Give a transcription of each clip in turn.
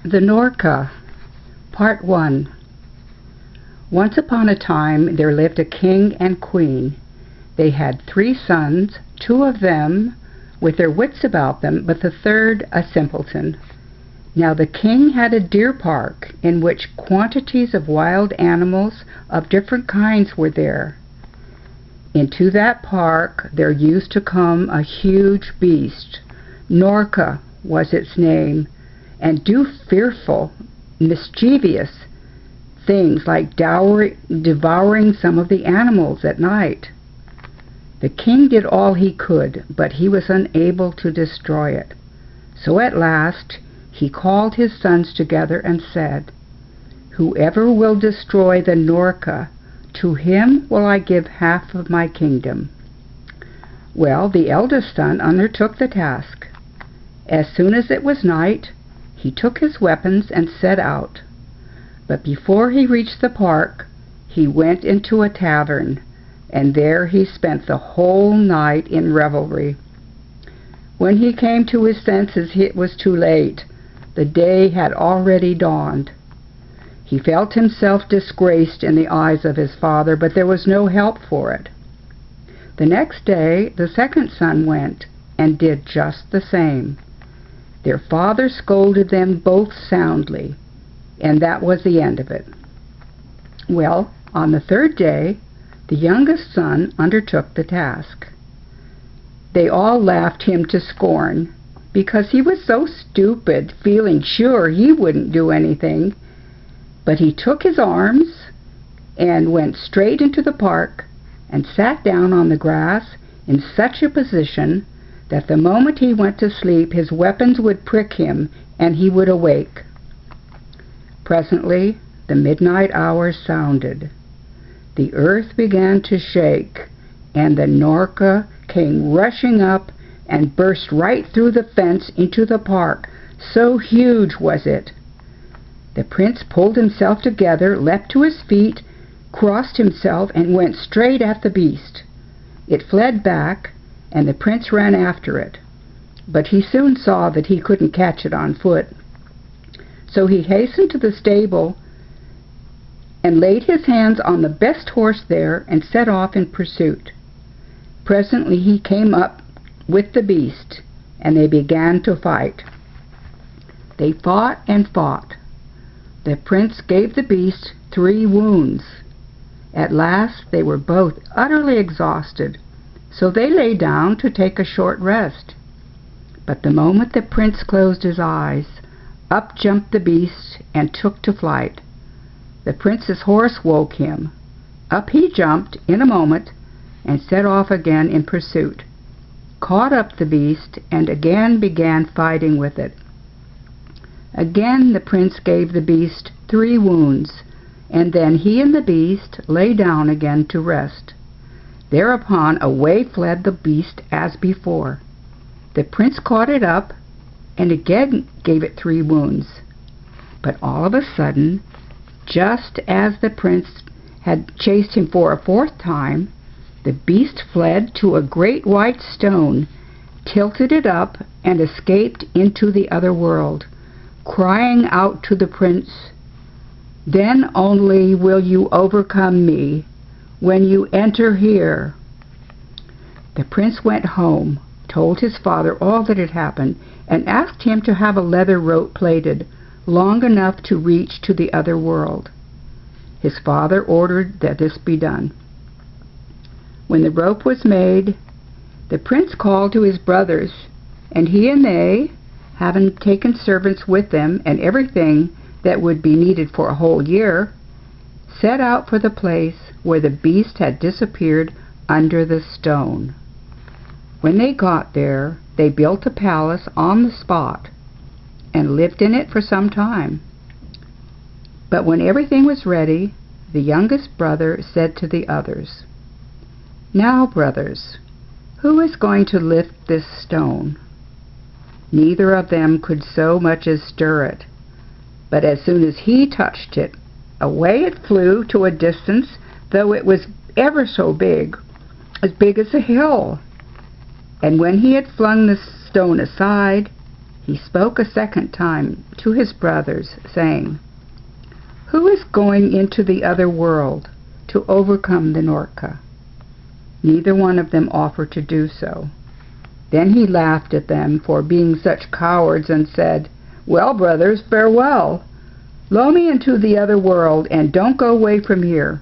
The Norka, Part 1. Once upon a time there lived a king and queen. They had 3 sons, 2 of them with their wits about them, but the third a simpleton. Now the king had a deer park in which quantities of wild animals of different kinds were there. Into that park there used to come a huge beast. Norka was its name, and do fearful, mischievous things like devouring some of the animals at night. The king did all he could, but he was unable to destroy it. So at last he called his sons together and said, "Whoever will destroy the Norka, to him will I give half of my kingdom." Well, the eldest son undertook the task. As soon as it was night, he took his weapons and set out. But before he reached the park, he went into a tavern, and there he spent the whole night in revelry. When he came to his senses, it was too late. The day had already dawned. He felt himself disgraced in the eyes of his father, but there was no help for it. The next day, the second son went and did just the same. Their father scolded them both soundly, and that was the end of it. Well, on the third day, the youngest son undertook the task. They all laughed him to scorn, because he was so stupid, feeling sure he wouldn't do anything. But he took his arms and went straight into the park and sat down on the grass in such a position that the moment he went to sleep his weapons would prick him and he would awake. Presently the midnight hour sounded. The earth began to shake, and the Norka came rushing up and burst right through the fence into the park. So huge was it. The prince pulled himself together, leapt to his feet, crossed himself, and went straight at the beast. It fled back, and the prince ran after it. But he soon saw that he couldn't catch it on foot. So he hastened to the stable and laid his hands on the best horse there and set off in pursuit. Presently he came up with the beast, and they began to fight. They fought and fought. The prince gave the beast 3 wounds. At last they were both utterly exhausted, so they lay down to take a short rest. But the moment the prince closed his eyes, up jumped the beast and took to flight. The prince's horse woke him. Up he jumped in a moment and set off again in pursuit, caught up the beast, and again began fighting with it. Again the prince gave the beast 3 wounds, and then he and the beast lay down again to rest. Thereupon away fled the beast as before. The prince caught it up and again gave it 3 wounds. But all of a sudden, just as the prince had chased him for a 4th time, the beast fled to a great white stone, tilted it up, and escaped into the other world, crying out to the prince, "Then only will you overcome me, when you enter here." The prince went home, told his father all that had happened, and asked him to have a leather rope plaited, long enough to reach to the other world. His father ordered that this be done. When the rope was made, the prince called to his brothers, and he and they, having taken servants with them and everything that would be needed for a whole year, set out for the place where the beast had disappeared under the stone. When they got there, they built a palace on the spot and lived in it for some time. But when everything was ready, the youngest brother said to the others, "Now, brothers, who is going to lift this stone?" Neither of them could so much as stir it, but as soon as he touched it, away it flew to a distance, though it was ever so big as a hill. And when he had flung the stone aside, He spoke a second time to his brothers, saying, "Who is going into the other world to overcome the Norka?" Neither one of them offered to do so. Then he laughed at them for being such cowards and said, "Well, brothers, farewell. Lower me into the other world and don't go away from here.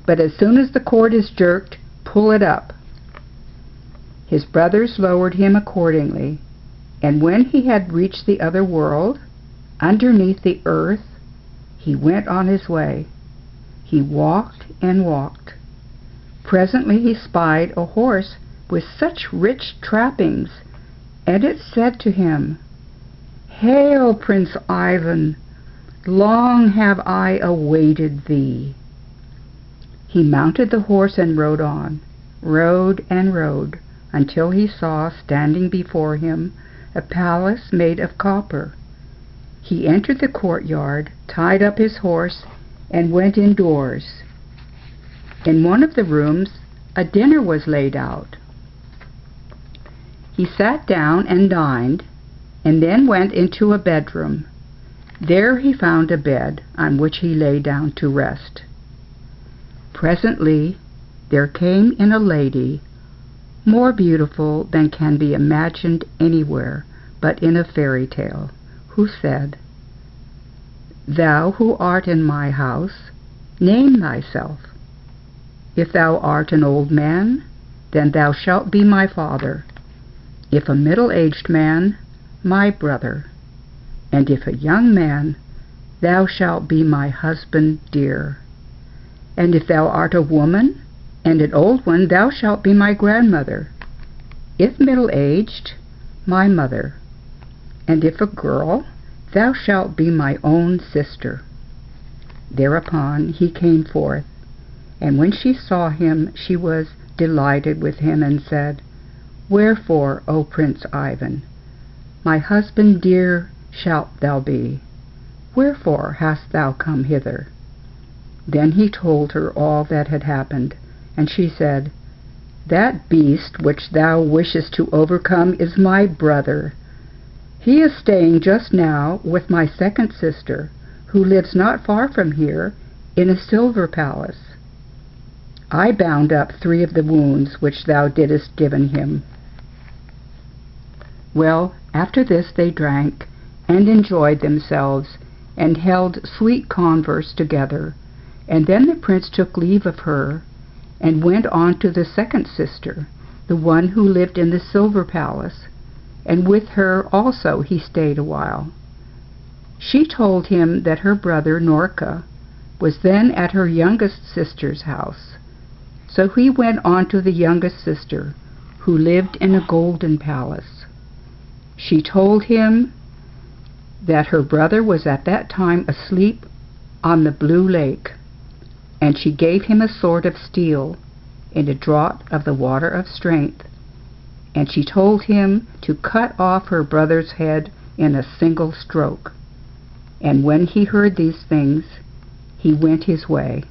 But as soon as the cord is jerked, pull it up." His brothers lowered him accordingly, and when he had reached the other world, underneath the earth, he went on his way. He walked and walked. Presently he spied a horse with such rich trappings, and it said to him, "Hail, Prince Ivan! Long have I awaited thee." He mounted the horse and rode on, rode and rode, until he saw standing before him a palace made of copper. He entered the courtyard, tied up his horse, and went indoors. In one of the rooms a dinner was laid out. He sat down and dined, and then went into a bedroom. There he found a bed on which he lay down to rest. Presently there came in a lady, more beautiful than can be imagined anywhere but in a fairy tale, who said, "Thou who art in my house, name thyself. If thou art an old man, then thou shalt be my father. If a middle-aged man, my brother. And if a young man, thou shalt be my husband dear. And if thou art a woman, and an old one, thou shalt be my grandmother. If middle-aged, my mother. And if a girl, thou shalt be my own sister." Thereupon he came forth, and when she saw him, she was delighted with him, and said, "Wherefore, O Prince Ivan, my husband dear shalt thou be. Wherefore hast thou come hither?" Then he told her all that had happened, and she said, "That beast which thou wishest to overcome is my brother. He is staying just now with my second sister, who lives not far from here, in a silver palace. I bound up 3 of the wounds which thou didst given him." Well, after this they drank, and enjoyed themselves, and held sweet converse together, and then the prince took leave of her, and went on to the second sister, the one who lived in the silver palace, and with her also he stayed a while. She told him that her brother Norka was then at her youngest sister's house, so he went on to the youngest sister, who lived in a golden palace. She told him that her brother was at that time asleep on the blue lake, and she gave him a sword of steel and a draught of the water of strength, and she told him to cut off her brother's head in a single stroke. And when he heard these things, he went his way.